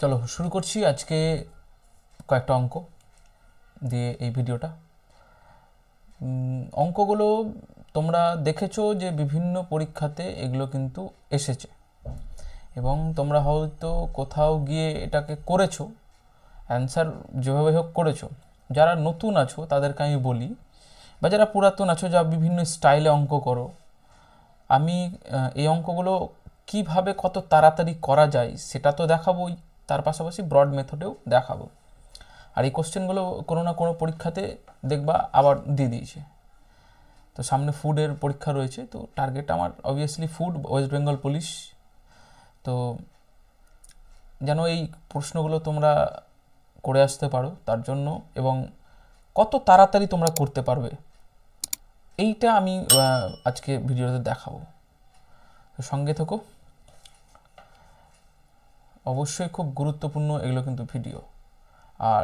চলো শুরু করছি আজকে কয়েকটা অঙ্ক দিয়ে এই ভিডিওটা। অঙ্কগুলো তোমরা দেখেছো যে বিভিন্ন পরীক্ষাতে এগুলো কিন্তু এসেছে এবং তোমরা হয়তো কোথাও গিয়ে এটাকে করেছো, অ্যান্সার যেভাবে হোক করেছো। যারা নতুন আছো তাদেরকে আমি বলি, বা যারা পুরাতন আছো, যা বিভিন্ন স্টাইলে অঙ্ক করো, আমি এই অঙ্কগুলো কিভাবে কত তাড়াতাড়ি করা যায় সেটা তো দেখাবোই, তার পাশাপাশি ব্রড মেথডেও দেখাবো। আর এই কোশ্চেনগুলো কোনো না কোনো পরীক্ষাতে দেখবা আবার দিয়ে দিয়েছে। তো সামনে ফুডের পরীক্ষা রয়েছে, তো টার্গেট আমার obviously food, West Bengal police. তো যেন এই প্রশ্নগুলো তোমরা করে আসতে পারো তার জন্য, এবং কত তাড়াতাড়ি তোমরা করতে পারবে এইটা আমি আজকে ভিডিওতে দেখাবো। তো সঙ্গে থেকো, অবশ্যই খুব গুরুত্বপূর্ণ এগুলো কিন্তু ভিডিও, আর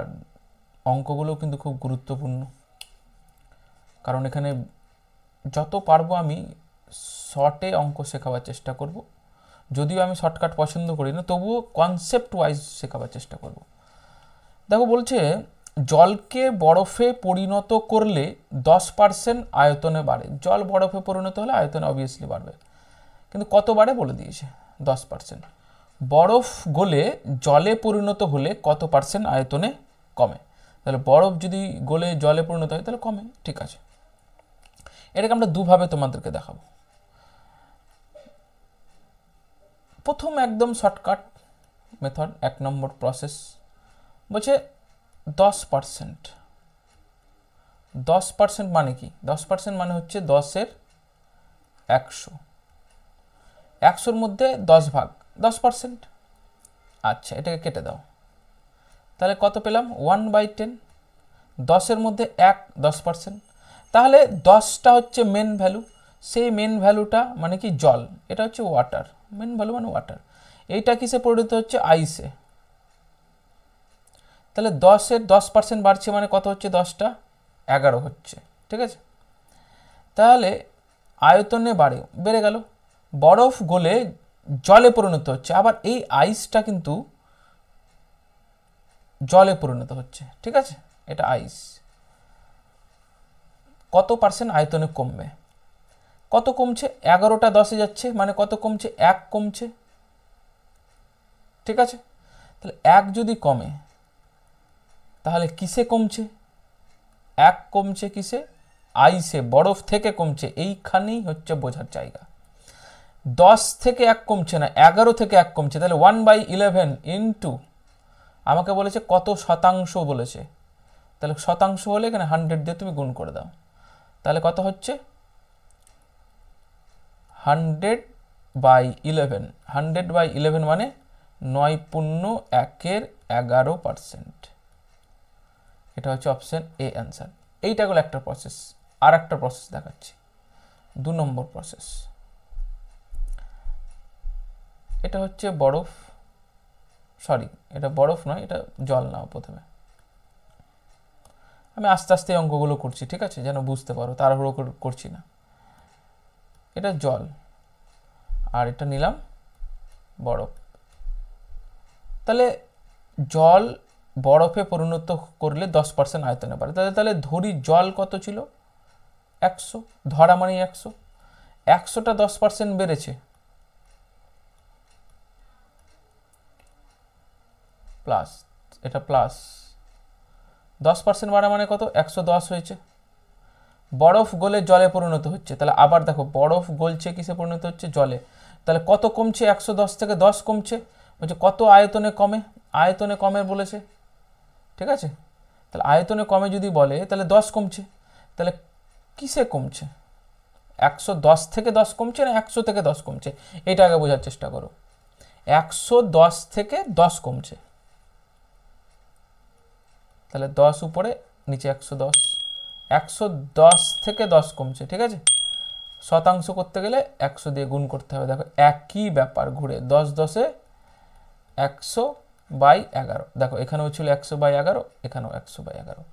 অঙ্কগুলোও কিন্তু খুব গুরুত্বপূর্ণ, কারণ এখানে যত পারবো আমি শর্টে অঙ্ক শেখাবার চেষ্টা করব। যদিও আমি শর্টকাট পছন্দ করি না, তবুও কনসেপ্ট ওয়াইজ শেখাবার চেষ্টা করব। দেখো বলছে, জলকে বরফে পরিণত করলে 10% আয়তনে বাড়ে। জল বরফে পরিণত হলে আয়তনে অবভিয়াসলি বাড়বে, কিন্তু কত বাড়ে বলে দিয়েছে 10%। বরফ গলে জলে পরিণত হলে কত পার্সেন্ট আয়তনে কমে? তাহলে বরফ যদি গলে জলে পরিণত হয় তাহলে কমে, ঠিক আছে। এটাকে আমরা দুভাবে তোমাদেরকে দেখাবো। প্রথম একদম শর্টকাট মেথড, 1 নম্বর প্রসেস বলছে 10%। 10% মানে কি? 10% মানে হচ্ছে 10-এর 100। 100-র মধ্যে 10 ভাগ 10%। আচ্ছা, এটাকে কেটে দাও, তাহলে কত পেলাম? 1/10। 10-এর মধ্যে 10%। তাহলে 10টা হচ্ছে মেন ভ্যালু, সেই মেন ভ্যালুটা মানে কি? জল। এটা হচ্ছে ওয়াটার, মেন ভ্যালু মানে ওয়াটার। এইটা কিসে পরিণত হচ্ছে? আইসে। তাহলে 10-এর 10% বাড়ছে মানে কত হচ্ছে? 10টা 11 হচ্ছে, ঠিক আছে। তাহলে আয়তনে বেড়ে গেল। বরফ গলে জলে পরিণত হচ্ছে, আবার এই আইসটা কিন্তু জলে পরিণত হচ্ছে, ঠিক আছে। এটা আইস। কত পার্সেন্ট আয়তনে কমবে? কত কমছে? 11টা 10-এ যাচ্ছে মানে কত কমছে? 1 কমছে, ঠিক আছে। তাহলে 1 যদি কমে তাহলে কিসে কমছে? 1 কমছে কিসে? আইসে, বরফ থেকে কমছে। এইখানেই হচ্ছে বোঝার জায়গা। 10 থেকে 1 কমছে না, 11 থেকে 1 কমছে। তাহলে 1/11 ইন্টু, আমাকে বলেছে কত শতাংশ বলেছে, তাহলে শতাংশ হলে এখানে 100 দিয়ে তুমি গুণ করে দাও। তাহলে কত হচ্ছে? 100/11। 100/11 মানে 9×1=11%। এটা হচ্ছে অপশন এ অ্যান্সার। এইটা হলো একটা প্রসেস। আর একটা প্রসেস দেখাচ্ছি, 2 নম্বর প্রসেস। এটা হচ্ছে বরফ, সরি এটা বরফ নয়, এটা জল নাও প্রথমে। আমি আস্তে আস্তে অঙ্কগুলো করছি, ঠিক আছে, যেন বুঝতে পারো, তাড়াহুড়ো করছি না। এটা জল আর এটা নিলাম বরফ। তাহলে জল বরফে পরিণত করলে 10% আয়তনে বাড়ে। তাহলে ধরি জল কত ছিল? 100। ধরা মানে 100। 100টা 10% বেড়েছে, প্লাস, এটা প্লাস 10% বাড়া মানে কত? 110 হয়েছে। বরফ গলে জলে পরিণত হচ্ছে, তাহলে আবার দেখো বরফ গলছে কিসে পরিণত হচ্ছে? জলে। তাহলে কত কমছে? 110 থেকে 10 কমছে। বলছে কত আয়তনে কমে? আয়তনে কমে বলেছে, ঠিক আছে। তাহলে আয়তনে কমে যদি বলে তাহলে 10 কমছে। তাহলে কিসে কমছে? 110 থেকে 10 কমছে না 100 থেকে 10 কমছে? এটা আগে বোঝার চেষ্টা করো। 110 থেকে 10 কমছে, তাহলে 10 উপরে নিচে 110। 110 থেকে 10 কমছে, ঠিক আছে। শতাংশ করতে গেলে 100 দিয়ে গুণ করতে হবে। দেখো একই ব্যাপার ঘুরে, 10 100/11। দেখো এখানেও ছিল 100/11, এখানেও 100/11।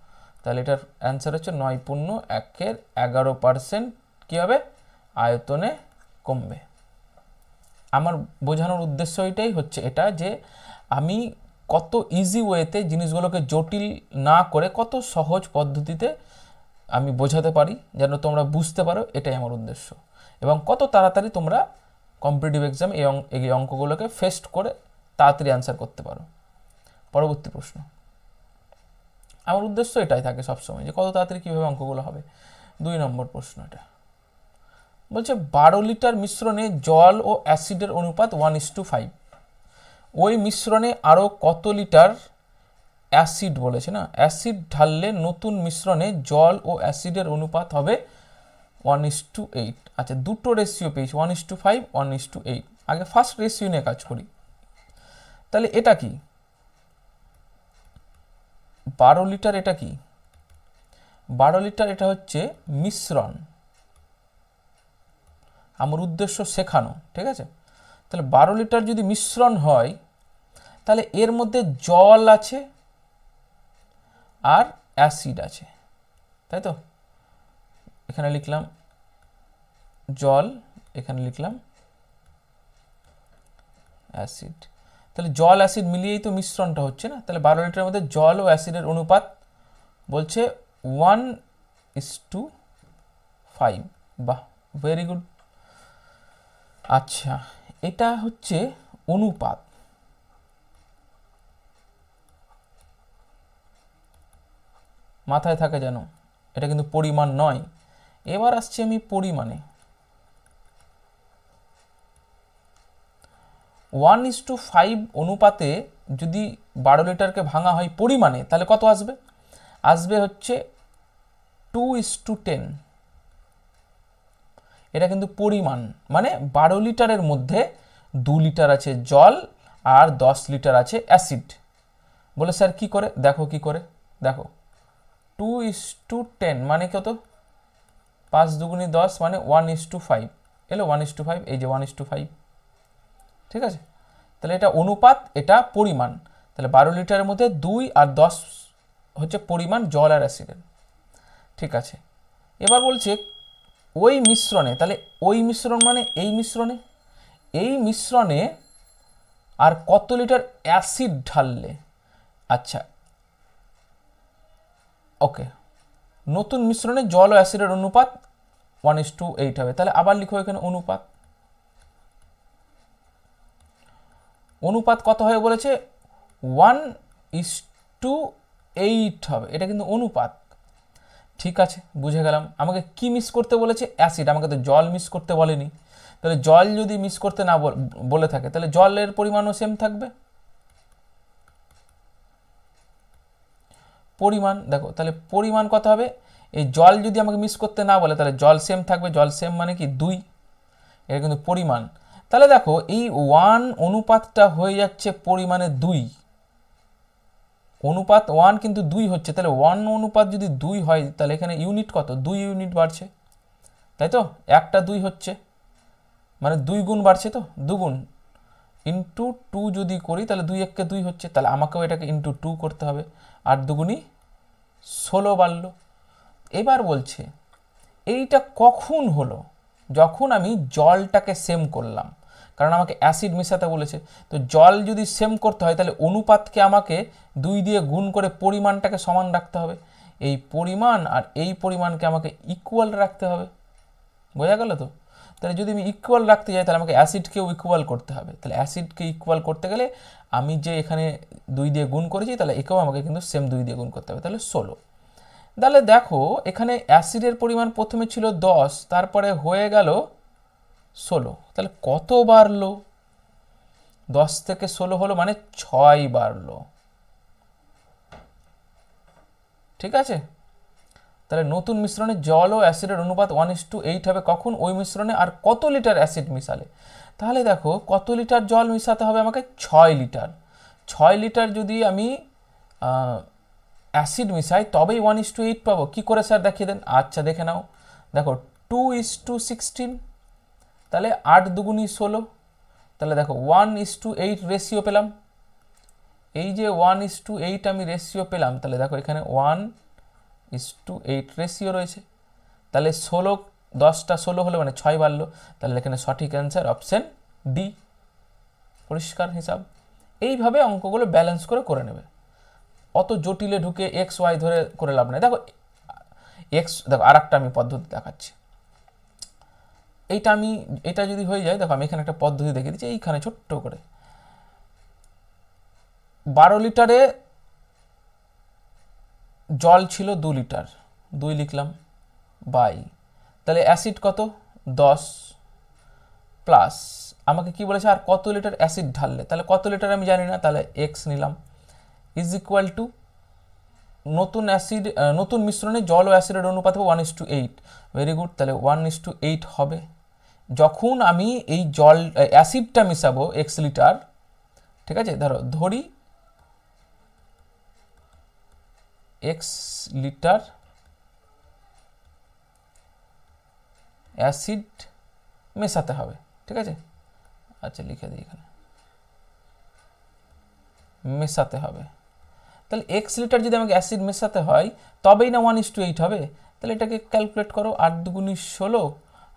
তাহলে এটার অ্যান্সার হচ্ছে 9×1=11% কী হবে? আয়তনে কমবে। আমার বোঝানোর উদ্দেশ্য এটাই হচ্ছে, এটা যে আমি কত ইজি ওয়েতে জিনিসগুলোকে জটিল না করে কত সহজ পদ্ধতিতে আমি বোঝাতে পারি যেন তোমরা বুঝতে পারো, এটাই আমার উদ্দেশ্য। এবং কত তাড়াতাড়ি তোমরা কম্পিটিটিভ এক্সাম এই অঙ্কগুলোকে ফেস্ট করে তাড়াতাড়ি অ্যান্সার করতে পারো। পরবর্তী প্রশ্ন, আমার উদ্দেশ্য এটাই থাকে সবসময় যে কত তাড়াতাড়ি কীভাবে অঙ্কগুলো হবে। 2 নম্বর প্রশ্ন, এটা বলছে 12 লিটার মিশ্রণে জল ও অ্যাসিডের অনুপাত 1:5, ওই মিশ্রণে আরও কত লিটার অ্যাসিড বলেছে না, অ্যাসিড ঢাললে নতুন মিশ্রণে জল ও অ্যাসিডের অনুপাত হবে 1:8। আচ্ছা, দুটো রেশিও পেয়েছি, 1:5, 1:8। আগে ফার্স্ট রেশিও নিয়ে কাজ করি। তাহলে এটা কি 12 লিটার, এটা কি 12 লিটার, এটা হচ্ছে মিশ্রণ, আমার উদ্দেশ্য শেখানো, ঠিক আছে। তাহলে 12 লিটার যদি মিশ্রণ হয় তাহলে এর মধ্যে জল আছে আর অ্যাসিড আছে, তাই তো। এখানে লিখলাম জল, এখানে লিখলাম অ্যাসিড। তাহলে জল অ্যাসিড মিলিয়েই তো মিশ্রণটা হচ্ছে না। তাহলে 12 লিটারের মধ্যে জল ও অ্যাসিডের অনুপাত বলছে 1:5। বাহ, ভেরি গুড। আচ্ছা, এটা হচ্ছে অনুপাত, মাথায় থাকে যেন, এটা কিন্তু পরিমাণ নয়। এবার আসছি আমি পরিমাণে। 1:5 অনুপাতে যদি 12 লিটারকে ভাঙা হয় পরিমাণে, তাহলে কত আসবে? আসবে হচ্ছে 2:10। এটা কিন্তু পরিমাণ, মানে 12 লিটারের মধ্যে 2 লিটার আছে জল আর 10 লিটার আছে অ্যাসিড। বলে স্যার কি করে? দেখো কি করে, দেখো 2:10 মানে কত? 5 দুগুণে 10 মানে 1:5 এলো, 1:5, এই যে 1:5, ঠিক আছে। তাহলে এটা অনুপাত, এটা পরিমাণ। তাহলে 12 লিটারের মধ্যে 2 আর 10 হচ্ছে পরিমাণ জল আর অ্যাসিডের, ঠিক আছে। এবার বলছে ওই মিশ্রণে, তাহলে ওই মিশ্রণ মানে এই মিশ্রণে আর কত লিটার অ্যাসিড ঢাললে। আচ্ছা, ওকে, নতুন মিশ্রণে জল ও অ্যাসিডের অনুপাত 1:8 হবে। তাহলে আবার লিখো এখানে অনুপাত। অনুপাত কত হবে বলেছে? 1:8 হবে। এটা কিন্তু অনুপাত, ঠিক আছে, বুঝে গেলাম। আমাকে কি মিক্স করতে বলেছে? অ্যাসিড। আমাকে তো জল মিক্স করতে বলেনি। তাহলে জল যদি মিক্স করতে না বলে থাকে তাহলে জলের পরিমাণও সেম থাকবে। পরিমাণ দেখো, তাহলে পরিমাণ কত হবে? এই জল যদি আমাকে মিক্স করতে না বলে তাহলে জল সেম থাকবে। জল সেম মানে কি 2, এটা কিন্তু পরিমাণ। তাহলে দেখো এই 1 অনুপাতটা হয়ে যাচ্ছে পরিমাণে 2, অনুপাত 1 কিন্তু 2 হচ্ছে। তাহলে 1 অনুপাত যদি 2 হয় তাহলে এখানে ইউনিট কত? 2 ইউনিট বাড়ছে, তাই তো। একটা 2 হচ্ছে মানে 2 গুণ বাড়ছে, তো 2 গুণ ইন্টু 2 যদি করি তাহলে 2 1 2 হচ্ছে। তাহলে আমাকেও এটাকে ইন্টু 2 করতে হবে, 8 দুগুণই 16 বাড়লো। এবার বলছে এইটা কখন হলো? যখন আমি জলটাকে সেম করলাম, কারণ আমাকে অ্যাসিড মেশাতে বলেছে। তো জল যদি সেম করতে হয় তাহলে অনুপাতকে আমাকে 2 দিয়ে গুণ করে পরিমাণটাকে সমান রাখতে হবে। এই পরিমাণ আর এই পরিমাণকে আমাকে ইকুয়াল রাখতে হবে, বোঝা গেল তো। তাহলে যদি আমি ইকুয়াল রাখতে যাই তাহলে আমাকে অ্যাসিডকেও ইকুয়াল করতে হবে। তাহলে অ্যাসিডকে ইকুয়াল করতে গেলে আমি যে এখানে 2 দিয়ে গুণ করেছি তাহলে একেও আমাকে কিন্তু সেম 2 দিয়ে গুণ করতে হবে, তাহলে 16। তাহলে দেখো এখানে অ্যাসিডের পরিমাণ প্রথমে ছিল 10, তারপরে হয়ে গেল 16। তাহলে কত বাড়লো? 10 থেকে 16 হলো মানে 6 বাড়লো, ঠিক আছে। তাহলে নতুন মিশ্রণে জল ও অ্যাসিডের অনুপাত 1:8 হবে কখন? ওই মিশ্রণে আর কত লিটার অ্যাসিড মিশালে। তাহলে দেখো কত লিটার জল মিশাতে হবে আমাকে? 6 লিটার। 6 লিটার যদি আমি অ্যাসিড মিশাই তবেই 1:8 পাবো। কি করে স্যার দেখিয়ে দেন? আচ্ছা দেখে নাও, দেখো 2:16, তাহলে 8 দুগুণই 16। তাহলে দেখো 1:8 রেশিও পেলাম। এই যে 1:8 আমি রেশিও পেলাম, তাহলে দেখো এখানে 1:8 রেশিও রয়েছে। তাহলে 16, 10টা 16 হলো মানে 6 বাড়লো। তাহলে এখানে সঠিক অ্যান্সার অপশন ডি, পরিষ্কার হিসাব। এইভাবে অঙ্কগুলো ব্যালেন্স করে নেবে, অত জটিলে ঢুকে এক্স ওয়াই ধরে করে লাভ নেই। দেখো দেখো আর একটা আমি পদ্ধতি দেখাচ্ছি, এটা যদি হয়ে যায়, দেখো আমি এখানে একটা পদ্ধতি দেখিয়ে দিচ্ছি, এইখানে ছোট্ট করে 12 লিটারে জল ছিল 2 লিটার, 2 লিখলাম বাই, তাহলে অ্যাসিড কত 10 প্লাস আমাকে কি বলেছে আর কত লিটার অ্যাসিড ঢাললে, তাহলে কত লিটার আমি জানি না, তাহলে এক্স নিলাম ইজ ইকুয়াল টু নতুন মিশ্রণে জল ও অ্যাসিডের অনুপাত হবে 1:8। ভেরি গুড, তাহলে 1:8 হবে। যখন আমি এই অ্যাসিডটা মিশাবো এক্স লিটার, ঠিক আছে, ধরি এক্স লিটার অ্যাসিড মেশাতে হবে, ঠিক আছে, আচ্ছা লিখে দিই এখানে মেশাতে হবে। তাহলে এক্স লিটার যদি আমাকে অ্যাসিড মেশাতে হয় তবেই না 1:8 হবে। তাহলে এটাকে ক্যালকুলেট করো, 8 দুগুণি 16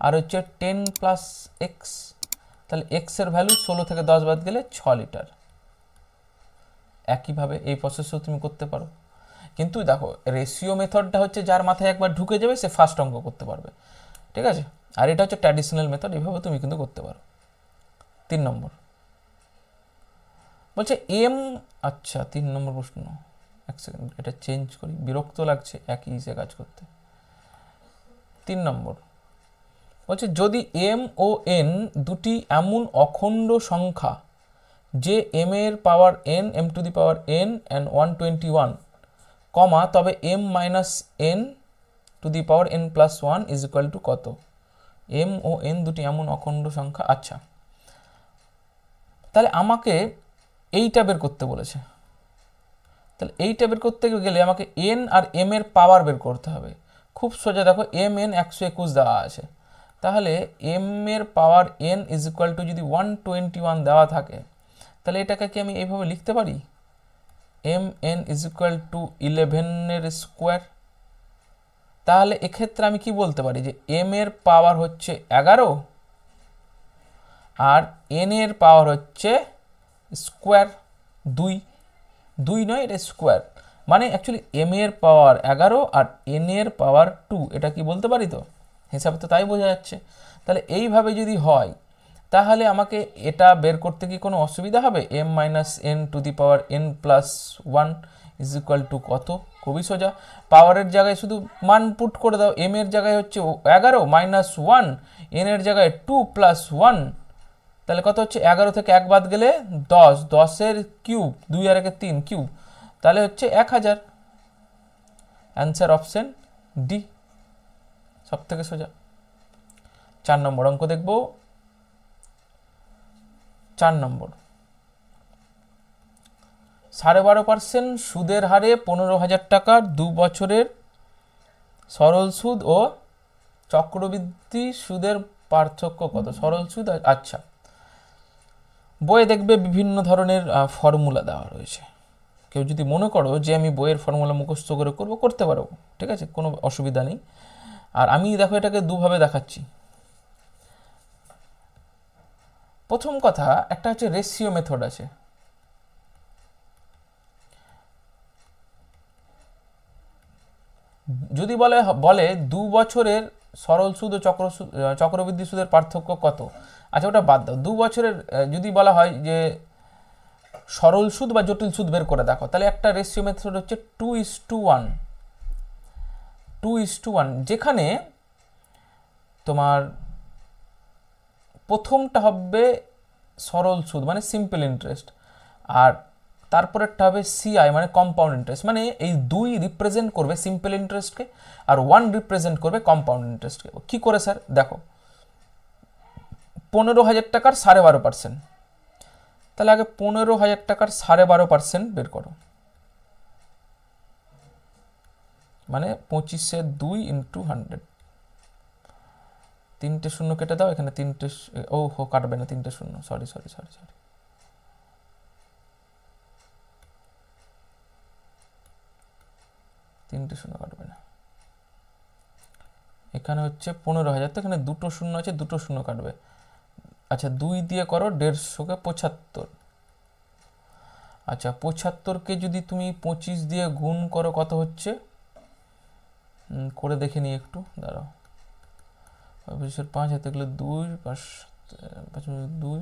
আর হচ্ছে 10 প্লাস এক্স, তাহলে এক্সের ভ্যালু 16 থেকে 10 বাদ গেলে 6 লিটার। একইভাবে এই প্রসেসও তুমি করতে পারো, কিন্তু দেখো রেশিও মেথডটা হচ্ছে যার মাথায় একবার ঢুকে যাবে সে ফার্স্ট অঙ্ক করতে পারবে, ঠিক আছে, আর এটা হচ্ছে ট্র্যাডিশনাল মেথড, এইভাবে তুমি কিন্তু করতে পারো। 3 নম্বর বলছে আচ্ছা 3 নম্বর প্রশ্ন, এক সেকেন্ড এটা চেঞ্জ করি, বিরক্ত লাগছে একই সে কাজ করতে। 3 নম্বর বলছে যদি এম ও এন দুটি এমন অখণ্ড সংখ্যা যে এম এর power N, M to the power N and 121, comma তবে M minus N to the power N plus 1 is equal to কত? এম ও এন দুটি এমন অখণ্ড সংখ্যা। আচ্ছা, তাহলে আমাকে এইটা বের করতে বলেছে, তাহলে এইটা বের করতে গেলে আমাকে এন আর এম এর পাওয়ার বের করতে হবে। খুব সোজা, দেখো এম এন 121 দেওয়া আছে, তাহলে এম এর power N is equal two যদি 121 দেওয়া থাকে, তাহলে এটাকে কি আমি এইভাবে লিখতে পারি, M N is equal to 11 square. তাহলে এক্ষেত্রে আমি কি বলতে পারি যে এম এর পাওয়ার হচ্ছে 11 আর এন এর পাওয়ার হচ্ছে স্কোয়ার 2, 2 নয় এটা স্কোয়ার, মানে অ্যাকচুয়ালি এম এর পাওয়ার 11 আর এন এর পাওয়ার 2, এটা কি বলতে পারি? তো হিসাবে তো তাই বোঝা যাচ্ছে। তাহলে এইভাবে যদি হয় তাহলে আমাকে এটা বের করতে কি কোনো অসুবিধা হবে? M minus N to the power N plus 1 is equal to কত? খুবই সোজা, পাওয়ারের জায়গায় শুধু মান পুট করে দাও, এম এর জায়গায় হচ্ছে 11 মাইনাস 1, এন এর জায়গায় 2 প্লাস 1, তাহলে কত হচ্ছে 11 থেকে 1 বাদ গেলে 10, 10 এর কিউব 2 আর 1 3 কিউব, তাহলে হচ্ছে 1000। অ্যান্সার অপশন ডি, সব থেকে সোজা। 4 নম্বর অঙ্ক দেখব। 4 নম্বর 12.5% সুদের হারে 15,000 টাকার 2 বছরের সরল সুদ ও চক্রবৃদ্ধি সুদের পার্থক্য কত? সরল সুদ, আচ্ছা বইয়ে দেখবে বিভিন্ন ধরনের ফর্মুলা দেওয়া রয়েছে, কেউ যদি মনে করো যে আমি বইয়ের ফর্মুলা মুখস্থ করে করতে পারো, ঠিক আছে, কোনো অসুবিধা নেই। আর আমি দেখো এটাকে দুভাবে দেখাচ্ছি। প্রথম কথা, একটা হচ্ছে রেশিও মেথড আছে, যদি বলে 2 বছরের সরল সুদ ও চক্রবৃদ্ধি সুদের পার্থক্য কত, আচ্ছা ওটা বাদ দাও। 2 বছরের যদি বলা হয় যে সরল সুদ বা জটিল সুদ বের করে দেখো, তাহলে একটা রেশিও মেথড হচ্ছে 2:1, 2:1, যেখানে তোমার প্রথমটা হবে সরল সুদ মানে সিম্পল ইন্টারেস্ট, আর তারপরেরটা হবে সিআই মানে কম্পাউন্ড ইন্টারেস্ট, মানে এই 2 রিপ্রেজেন্ট করবে সিম্পল ইন্টারেস্টকে আর 1 রিপ্রেজেন্ট করবে কম্পাউন্ড ইন্টারেস্টকে। কি করে স্যার? দেখো 15,000 টাকার 12.5%, তাহলে আগে 15,000 টাকার 12.5% বের করো, মানে 25 2 ইন্টু 100, 3টে শূন্য কেটে দাও, এখানে 3টে, ও হো কাটবে না, 3টে শূন্য, সরি, 3টে শূন্য কাটবে না, এখানে হচ্ছে 15,000, তো এখানে 2টো শূন্য আছে, 2টো শূন্য কাটবে। আচ্ছা 2 দিয়ে করো 150কে 75, আচ্ছা 75কে যদি তুমি 25 দিয়ে গুণ করো কত হচ্ছে করে দেখে নিই একটু, দাঁড়াও। 5 হাতে গেলে 2, 5 2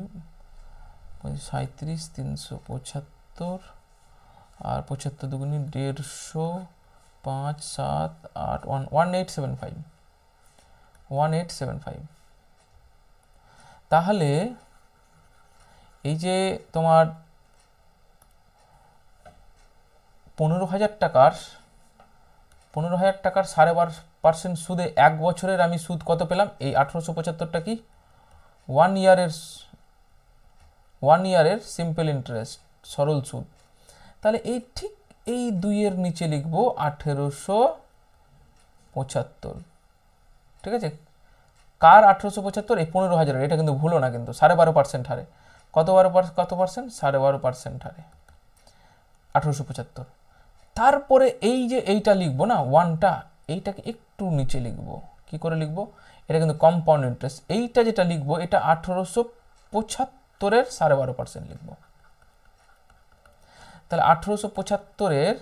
37, 375 আর 75 দুগুণি 150, 5 7 8 1875। তাহলে এই যে তোমার 15,000 টাকার 12.5% সুদে 1 বছরের আমি সুদ কত পেলাম? এই 1875টা কি 1 ইয়ারের সিম্পল ইন্টারেস্ট, সরল সুদ। তাহলে এই ঠিক এই 2-এর নিচে লিখবো 1875। ঠিক আছে, কার 1875? এই 15,000। এটা কিন্তু ভুলো না, কিন্তু 12.5% হারে। কত পার্সেন্ট? 12.5% হারে 1875। তারপরে এই যে এইটা লিখবো না 1টা, এইটাকে একটু নিচে লিখবো। কি করে লিখবো? এটা কিন্তু কম্পাউন্ড ইন্টারেস্ট। এইটা যেটা লিখবো এটা 1875-এর 12.5% লিখবো। তাহলে 1875-এর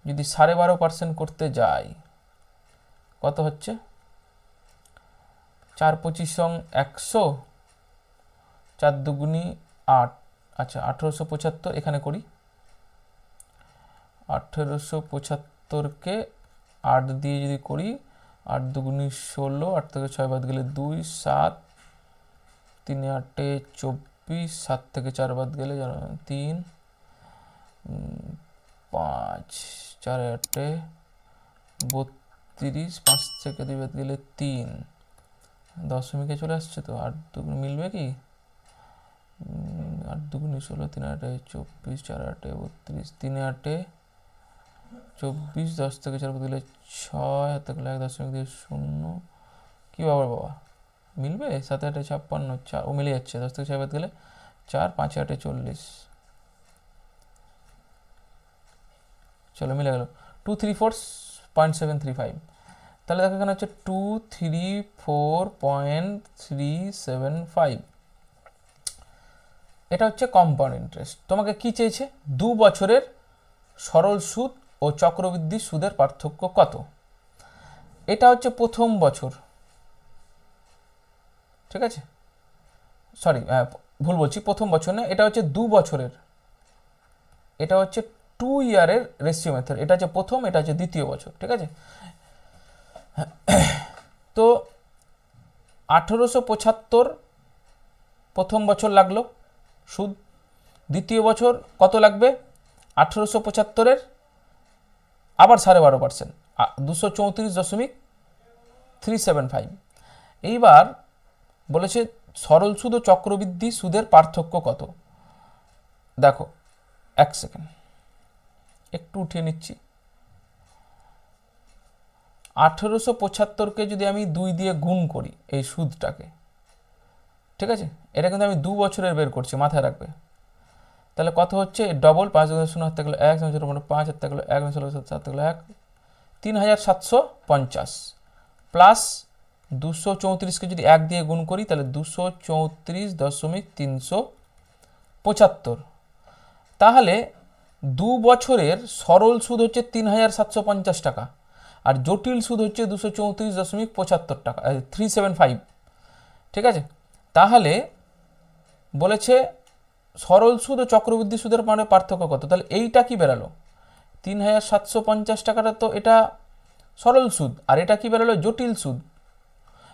যদি 12.5% করতে যাই কত হচ্ছে? 4 25 100, 4 দুগুণি 8। আচ্ছা 1875 এখানে করি। 1875কে 8 দিয়ে যদি করি, 8 দুগুণি 16, 8 থেকে 6 বাদ গেলে 2, 7, 3 8 24, 7 থেকে 4 বাদ গেলে 3, 5 4 8 32, 5 থেকে 2 বাদ গেলে 3, দশমিকে চলে আসছে তো। 8 দুগুণ মিলবে কি? 8 দুগুণি 16, 3 8 24, 4 8 32, 3 8 24, 10 থেকে 4 বাদ গেলে 6, হাতে গেলে 1 দশমিক দিয়ে 0। কি বাবা মিলবে? 7 8 56, 4 ও মিলে যাচ্ছে। 10 থেকে 6 বাদ গেলে 4, 5 8 40। চলো মিলে গেল 234.735। তাহলে দেখো এখানে হচ্ছে 234.375। এটা হচ্ছে কম্পাউন্ড ইন্টারেস্ট। তোমাকে কি চেয়েছে? 2 বছরের সরল সুদ ও চক্রবৃদ্ধি সুদের পার্থক্য কত। এটা হচ্ছে প্রথম বছর, ঠিক আছে, সরি ভুল বলছি, প্রথম বছর না, এটা হচ্ছে 2 বছরের। এটা হচ্ছে 2 ইয়ারের রেশিও মেথড। এটা হচ্ছে প্রথম, এটা হচ্ছে দ্বিতীয় বছর, ঠিক আছে। তো 1875 প্রথম বছর লাগলো সুদ, দ্বিতীয় বছর কত লাগবে? 1875-এর আবার 12.5%, 234.375। এইবার বলেছে সরল সুদ ও চক্রবৃদ্ধি সুদের পার্থক্য কত। দেখো 1 সেকেন্ড একটু উঠিয়ে নিচ্ছি। 1875-কে যদি আমি 2 দিয়ে গুণ করি এই সুদটাকে, ঠিক আছে, এটা কিন্তু আমি 2 বছরের বের করছি, মাথায় রাখবে। তাহলে কত হচ্ছে? ডবল, 5 0 হাতে গেলো 1, 5 হাতে গেলো 1, 7 হাতে গেলো 1, 3750 প্লাস 234-কে যদি 1 দিয়ে গুণ করি তাহলে 234.375। তাহলে 2 বছরের সরল সুদ হচ্ছে 3750 টাকা, আর জটিল সুদ হচ্ছে 234.75 টাকা, 375, ঠিক আছে। তাহলে বলেছে সরল সুদ ও চক্রবৃদ্ধি সুদের মানে পার্থক্য কত। তাহলে এইটা কি বেরালো? 3750 টাকাটা তো এটা সরল সুদ, আর এটা কি বেরালো? জটিল সুদ।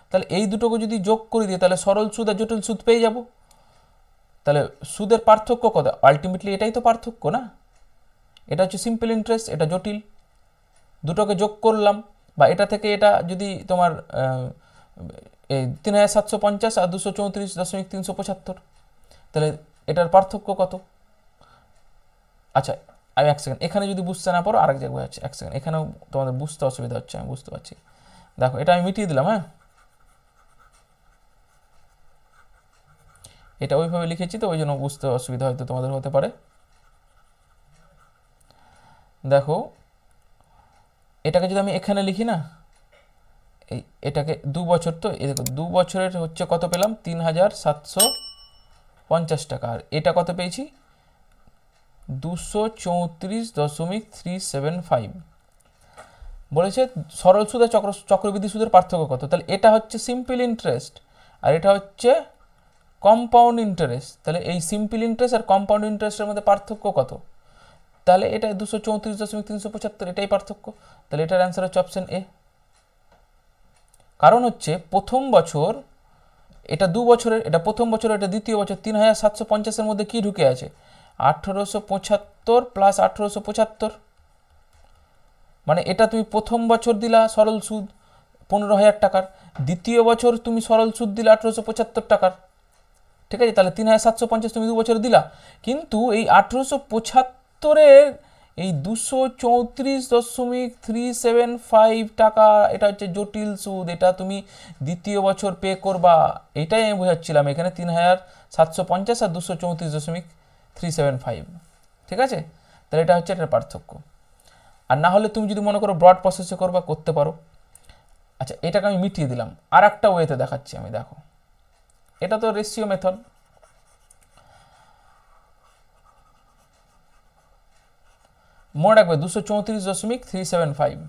তাহলে এই দুটোকে যদি যোগ করে দিই তাহলে সরল সুদ আর জটিল সুদ পেয়ে যাব। তাহলে সুদের পার্থক্য কত? আলটিমেটলি এটাই তো পার্থক্য না। এটা হচ্ছে সিম্পল ইন্টারেস্ট, এটা জটিল। দুটোকে যোগ করলাম, বা এটা থেকে এটা যদি তোমার 3750 আর 234.375, তাহলে এটার পার্থক্য কত? আচ্ছা আমি 1 সেকেন্ড, এখানে যদি বুঝতে না পারো আরেক জায়গায় আছে। 1 সেকেন্ড, এখানেও তোমাদের বুঝতে অসুবিধা হচ্ছে, আমি বুঝতে পারছি। দেখো এটা আমি মিটিয়ে দিলাম। হ্যাঁ, এটা ওইভাবে লিখেছি তো ওই জন্য বুঝতে অসুবিধা হয়তো তোমাদের হতে পারে। দেখো এটাকে যদি আমি এখানে লিখি না, এটাকে 2 বছর, তো এই দেখো 2 বছরের হচ্ছে কত পেলাম? 3750 টাকা। আর এটা কত পেয়েছি? 234.375 বলেছে সরল সুদ আর চক্রবৃদ্ধি সুদের পার্থক্য কত। তাহলে এটা হচ্ছে সিম্পল ইন্টারেস্ট আর এটা হচ্ছে কম্পাউন্ড ইন্টারেস্ট। তাহলে এই সিম্পল ইন্টারেস্ট আর কম্পাউন্ড ইন্টারেস্টের মধ্যে পার্থক্য কত? তাহলে এটা 234.375, এটাই পার্থক্য। তাহলে এটার অ্যান্সার হচ্ছে অপশন এ। কারণ হচ্ছে প্রথম বছর এটা 2 বছরের, এটা প্রথম বছর, এটা দ্বিতীয় বছর, 3750-এর মধ্যে কি ঢুকে আছে? 1875 প্লাস 1875, মানে এটা তুমি প্রথম বছর দিলা সরল সুদ 15,000 টাকার, দ্বিতীয় বছর তুমি সরল সুদ দিলা 1875 টাকার, ঠিক আছে? তাহলে 3750 তুমি 2 বছর দিলা, কিন্তু এই 1875-এর এই 234.375 টাকা এটা হচ্ছে জটিল সুদ, এটা তুমি দ্বিতীয় বছর পে করবা। এটাই আমি বোঝাচ্ছিলাম এখানে 3750 আর 234.375, ঠিক আছে? তাহলে এটা হচ্ছে এটার পার্থক্য। আর না হলে তুমি যদি মনে করো ব্রড প্রসেসে করবা, করতে পারো। আচ্ছা, এটাকে আমি মিটিয়ে দিলাম, আর একটা ওয়েতে দেখাচ্ছি আমি। দেখো, এটা তো রেশিও মেথড। মনে রাখবে 234.375,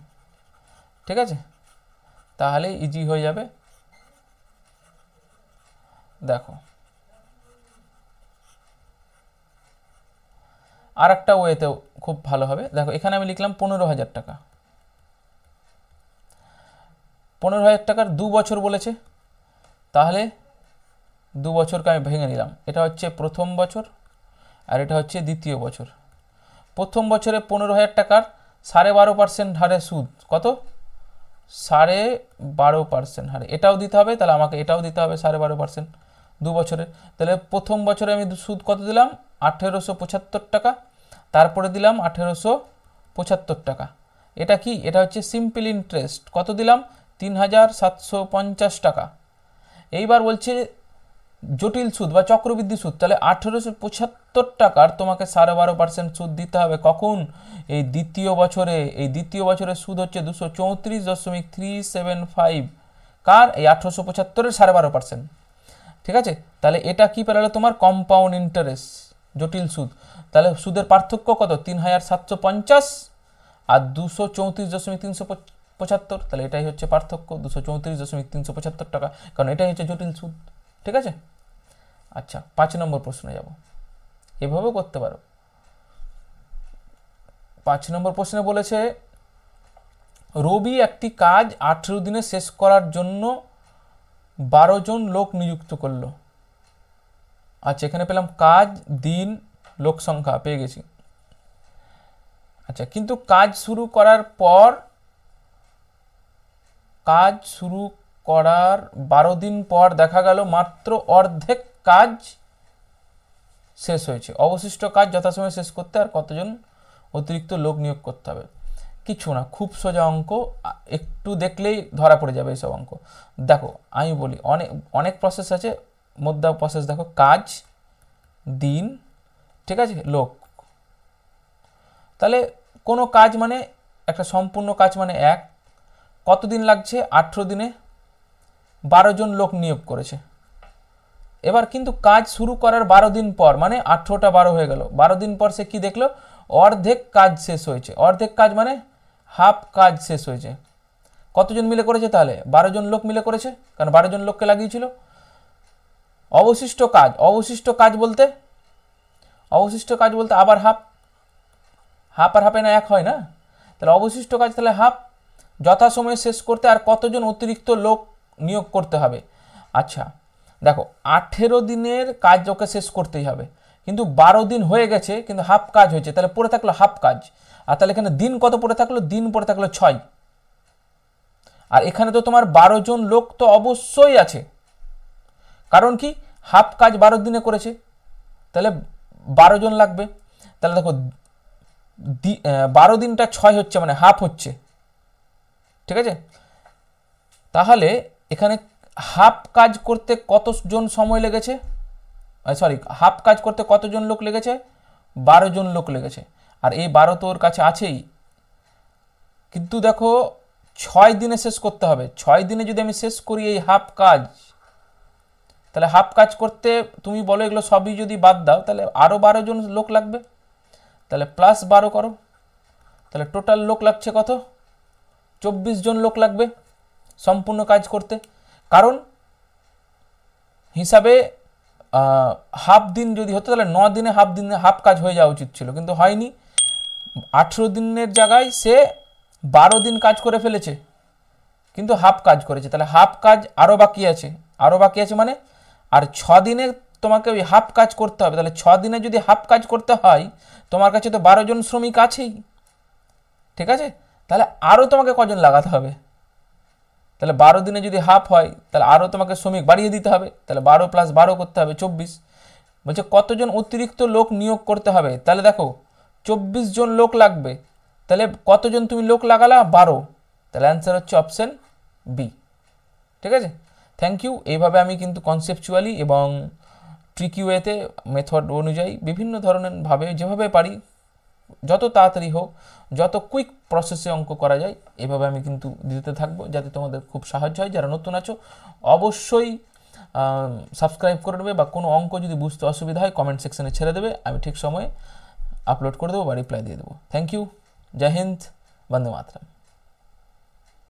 ঠিক আছে? তাহলে ইজি হয়ে যাবে। দেখো, আর একটা ওয়েতেও খুব ভালো হবে। দেখো, এখানে আমি লিখলাম 15,000 টাকা। 15,000 টাকার 2 বছর বলেছে, তাহলে 2 বছরকে আমি ভেঙে নিলাম। এটা হচ্ছে প্রথম বছর আর এটা হচ্ছে দ্বিতীয় বছর। প্রথম বছরে 15,000 টাকার 12.5% হারে সুদ, কত? 12.5% হারে। এটাও দিতে হবে, তাহলে আমাকে এটাও দিতে হবে 12.5% 2 বছরে। তাহলে প্রথম বছরে আমি সুদ কত দিলাম? 1875 টাকা, তারপরে দিলাম 1875 টাকা। এটা কি? এটা হচ্ছে সিম্পল ইন্টারেস্ট। কত দিলাম? 3750 টাকা। এইবার বলছে জটিল সুদ বা চক্রবৃদ্ধি সুদ, তাহলে 1875 টাকার তোমাকে 12.5% সুদ দিতে হবে। কখন? এই দ্বিতীয় বছরে। এই দ্বিতীয় বছরের সুদ হচ্ছে 234.375, কার? এই 1875-এর 12.5%, ঠিক আছে? তাহলে এটা কি পেলালো? তোমার কম্পাউন্ড ইন্টারেস্ট, জটিল সুদ। তাহলে সুদের পার্থক্য কত? 3750 আর 234.375, তাহলে এটাই হচ্ছে পার্থক্য, 234.375 টাকা, কারণ এটাই হচ্ছে জটিল সুদ, ঠিক আছে? আচ্ছা, 5 নম্বর প্রশ্নে যাব। এভাবেও করতে পারো। 5 নম্বর প্রশ্নে বলেছে রবি একটি কাজ 18 দিনে শেষ করার জন্য 12 জন লোক নিযুক্ত করলো। আচ্ছা, এখানে পেলাম কাজ, দিন, লোক সংখ্যা পেয়ে গেছি। আচ্ছা, কিন্তু কাজ শুরু করার 12 দিন পর দেখা গেল মাত্র অর্ধেক কাজ শেষ হয়েছে। অবশিষ্ট কাজ যথাসময়ে শেষ করতে আর কতজন অতিরিক্ত লোক নিয়োগ করতে হবে? কিছু না, খুব সোজা অঙ্ক, একটু দেখলেই ধরা পড়ে যাবে এইসব অঙ্ক। দেখো, আমি বলি অনেক প্রসেস আছে, মধ্যে প্রসেস দেখো, কাজ, দিন, ঠিক আছে, লোক। তাহলে কোনো কাজ মানে একটা সম্পূর্ণ কাজ মানে এক, কতদিন লাগছে? 18 দিনে 12 জন লোক নিয়োগ করেছে। এবার কিন্তু কাজ শুরু করার 12 দিন পর, মানে 18টা 12 হয়ে গেল, 12 দিন পর সে কি দেখলো? অর্ধেক কাজ শেষ হয়েছে। অর্ধেক কাজ মানে হাফ কাজ শেষ হয়েছে। কতজন মিলে করেছে? তাহলে 12 জন লোক মিলে করেছে, কারণ 12 জন লোককে লাগিয়েছিল। অবশিষ্ট কাজ, অবশিষ্ট কাজ বলতে আবার হাফ আর হাফে না এক হয় না? তাহলে অবশিষ্ট কাজ তাহলে হাফ, যথাসময়ে শেষ করতে আর কতজন অতিরিক্ত লোক নিয়োগ করতে হবে? আচ্ছা দেখো, 18 দিনের কাজ ওকে শেষ করতেই হবে, কিন্তু 12 দিন হয়ে গেছে, কিন্তু হাফ কাজ হয়েছে, তাহলে পড়ে থাকলো হাফ কাজ। আর তাহলে এখানে দিন কত পড়ে থাকলো? দিন পড়ে থাকলো 6। আর এখানে তো তোমার 12 জন লোক তো অবশ্যই আছে, কারণ কি? হাফ কাজ 12 দিনে করেছে, তাহলে 12 জন লাগবে। তাহলে দেখো 12 দিনটা 6 হচ্ছে, মানে হাফ হচ্ছে, ঠিক আছে? তাহলে এখানে হাফ কাজ করতে কতজন সময় লেগেছে? হাফ কাজ করতে কতজন লোক লেগেছে? 12 জন লোক লেগেছে। আর এই 12 তো ওর কাছে আছেই, কিন্তু দেখো 6 দিনে শেষ করতে হবে। 6 দিনে যদি আমি শেষ করি এই হাফ কাজ, তাহলে হাফ কাজ করতে তুমি বলো এগুলো সবই যদি বাদ দাও, তাহলে আরও 12 জন লোক লাগবে। তাহলে +12 করো, তাহলে টোটাল লোক লাগছে কত? 24 জন লোক লাগবে সম্পূর্ণ কাজ করতে। কারণ হিসাবে হাফ দিন যদি হতো তাহলে 9 দিনে হাফ কাজ হয়ে যাওয়া উচিত ছিল, কিন্তু হয়নি। 18 দিনের জায়গায় সে 12 দিন কাজ করে ফেলেছে, কিন্তু হাফ কাজ করেছে। তাহলে হাফ কাজ আরও বাকি আছে, মানে আর 6 দিনে তোমাকে ওই হাফ কাজ করতে হবে। তাহলে 6 দিনে যদি হাফ কাজ করতে হয়, তোমার কাছে তো 12 জন শ্রমিক আছেই, ঠিক আছে? তাহলে আরও তোমাকে কজন লাগাতে হবে? তাহলে 12 দিনে যদি হাফ হয়, তাহলে আরও তোমাকে শ্রমিক বাড়িয়ে দিতে হবে। তাহলে 12 + 12 করতে হবে 24। বলছে কতজন অতিরিক্ত লোক নিয়োগ করতে হবে? তাহলে দেখো 24 জন লোক লাগবে, তাহলে কতজন তুমি লোক লাগালা? 12। তাহলে অ্যান্সার হচ্ছে অপশন বি, ঠিক আছে? Thank you. এইভাবে আমি কিন্তু কনসেপচুয়ালি এবং ট্রিকি ওয়েতে মেথড অনুযায়ী বিভিন্ন ধরনের ভাবে যেভাবে পারি, যত তাড়াতাড়ি হোক, যত কুইক প্রসেসে অঙ্ক করা যায়, এভাবে আমি কিন্তু দিতে থাকবো, যাতে তোমাদের খুব সাহায্য হয়। যারা নতুন আছো অবশ্যই সাবস্ক্রাইব করে নেবে, বা কোনো অঙ্ক যদি বুঝতে অসুবিধা হয় কমেন্ট সেকশনে ছেড়ে দেবে, আমি ঠিক সময়ে আপলোড করে দেবো বা রিপ্লাই দিয়ে দেবো। থ্যাংক ইউ, জয় হিন্দ, বন্দে মাতরম।